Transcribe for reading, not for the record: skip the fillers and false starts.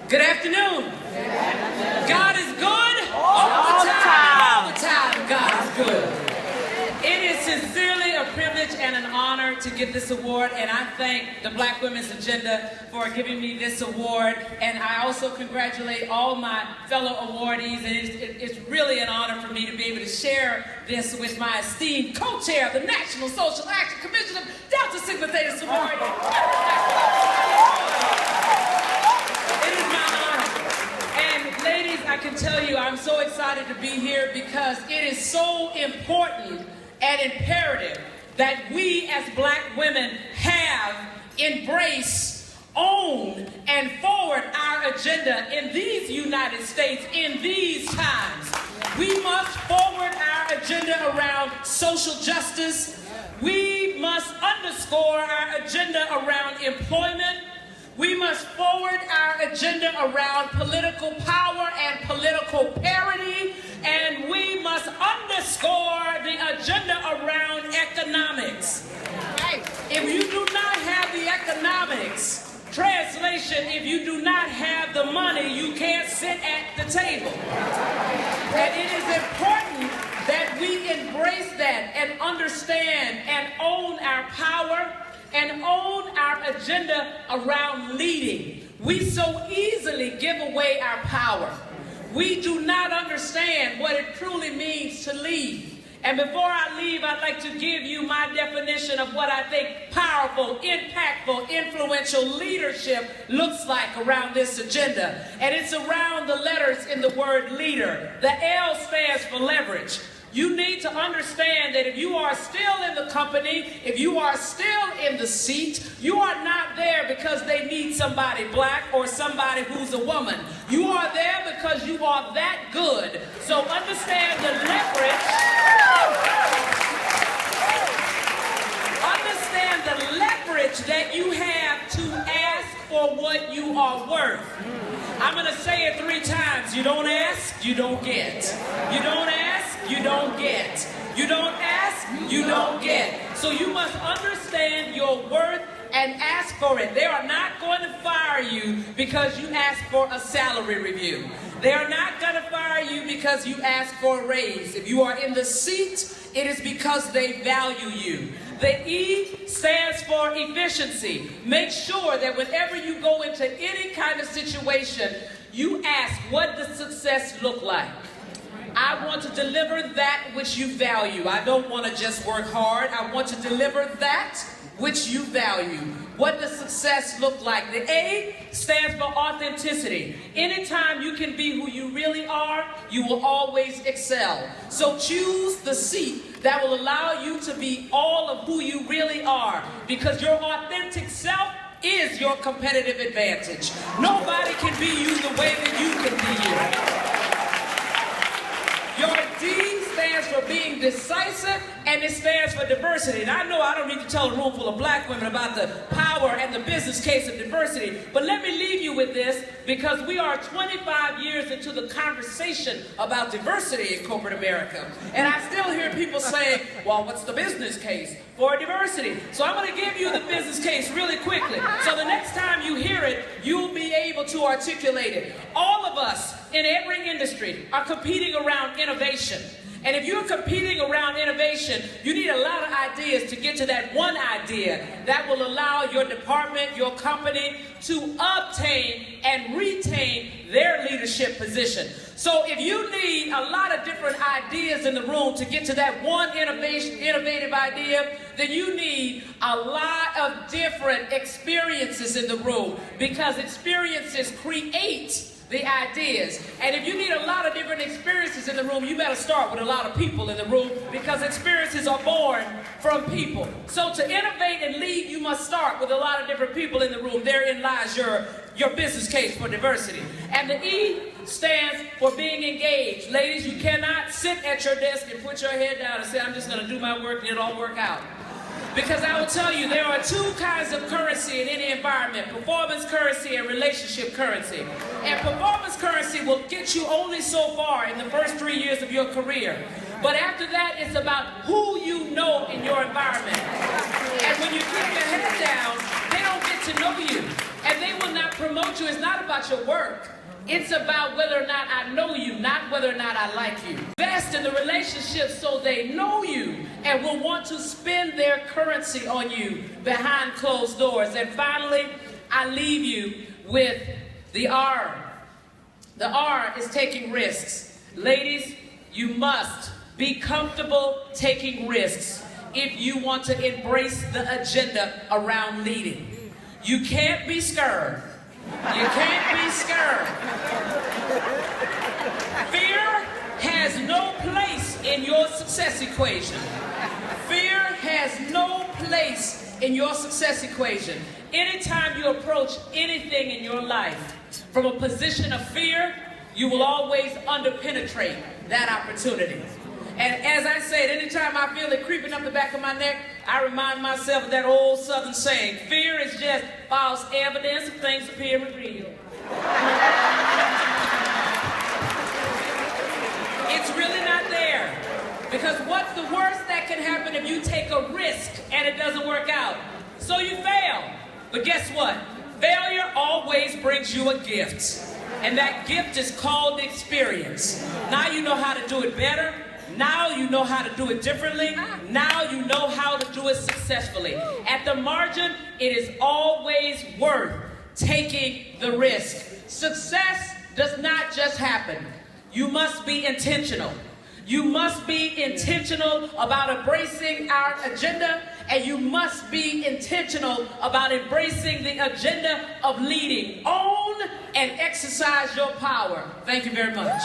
Good afternoon. God is good all the time. All the time, God is good. It is sincerely a privilege and an honor to get this award, and I thank the Black Women's Agenda for giving me this award, and I also congratulate all my fellow awardees, and it's really an honor for me to be able to share this with my esteemed co-chair of the National Social Action Commission of Delta Sigma Theta Sorority. It is my honor. And ladies, I can tell you I'm so excited to be here because it is so important and imperative that we as Black women have, embrace, own, and forward our agenda in these United States in these times. We must forward our agenda around social justice. We must underscore our agenda around employment. We must forward our agenda around political power and political parity, and we must underscore the agenda around economics. If you do not have the economics, translation, if you do not have the money, you can't sit at the table. And it is important that we embrace that and understand and own our power and own our agenda around leading. We so easily give away our power. We do not understand what it truly means to lead. And before I leave, I'd like to give you my definition of what I think powerful, impactful, influential leadership looks like around this agenda. And it's around the letters in the word leader. The L stands for leverage. You need to understand that if you are still in the company, if you are still in the seat, you are not there because they need somebody Black or somebody who's a woman. You are there because you are that good. So understand the leverage. Understand the leverage that you have to ask for what you are worth. I'm going to say it 3 times. You don't ask, you don't get. You don't ask, you don't get. You don't ask, you don't get. So you must understand your worth and ask for it. They are not going to fire you because you ask for a salary review. They are not going to fire you because you ask for a raise. If you are in the seat, it is because they value you. The E stands for efficiency. Make sure that whenever you go into any kind of situation, you ask, what does success look like? I want to deliver that which you value. I don't want to just work hard. I want to deliver that which you value. What does success look like? The A stands for authenticity. Anytime you can be who you really are, you will always excel. So choose the seat that will allow you to be all of who you really are, because your authentic self is your competitive advantage. Nobody can be you the way that you can be you. Your D stands for being decisive, and it stands for diversity. And I know I don't need to tell a room full of Black women about the power and the business case of diversity, but let me leave you with this, because we are 25 years into the conversation about diversity in corporate America. And I still hear people saying, well, what's the business case for diversity? So I'm going to give you the business case really quickly. So the next time you hear it, you'll be able to articulate it. All of us in every industry are competing around innovation. And if you're competing around innovation, you need a lot of ideas to get to that one idea that will allow your department, your company to obtain and retain their leadership position. So if you need a lot of different ideas in the room to get to that one innovative idea, then you need a lot of different experiences in the room, because experiences create the ideas. And if you need a lot of different experiences in the room, you better start with a lot of people in the room, because experiences are born from people. So to innovate and lead, you must start with a lot of different people in the room. Therein lies your business case for diversity. And the E stands for being engaged. Ladies, you cannot sit at your desk and put your head down and say, I'm just going to do my work and it'll all work out. Because I will tell you, there are 2 kinds of currency in any environment: performance currency and relationship currency. And performance currency will get you only so far in the first 3 years of your career. But after that, it's about who you know in your environment. And when you keep your head down, they don't get to know you. And they will not promote you. It's not about your work. It's about whether or not I know you, not whether or not I like you. Invest in the relationship so they know you and will want to spend their currency on you behind closed doors. And finally, I leave you with the R. The R is taking risks. Ladies, you must be comfortable taking risks if you want to embrace the agenda around leading. You can't be scared. You can't be scared. Fear has no place in your success equation. Fear has no place in your success equation. Anytime you approach anything in your life from a position of fear, you will always underpenetrate that opportunity. And as I said, anytime I feel it creeping up the back of my neck, I remind myself of that old Southern saying, fear is just false evidence of things appearing real. It's really not there. Because what's the worst that can happen if you take a risk and it doesn't work out? So you fail. But guess what? Failure always brings you a gift. And that gift is called experience. Now you know how to do it better. Now you know how to do it differently. Now you know how to do it successfully. At the margin, it is always worth taking the risk. Success does not just happen. You must be intentional. You must be intentional about embracing our agenda, and you must be intentional about embracing the agenda of leading. Own and exercise your power. Thank you very much.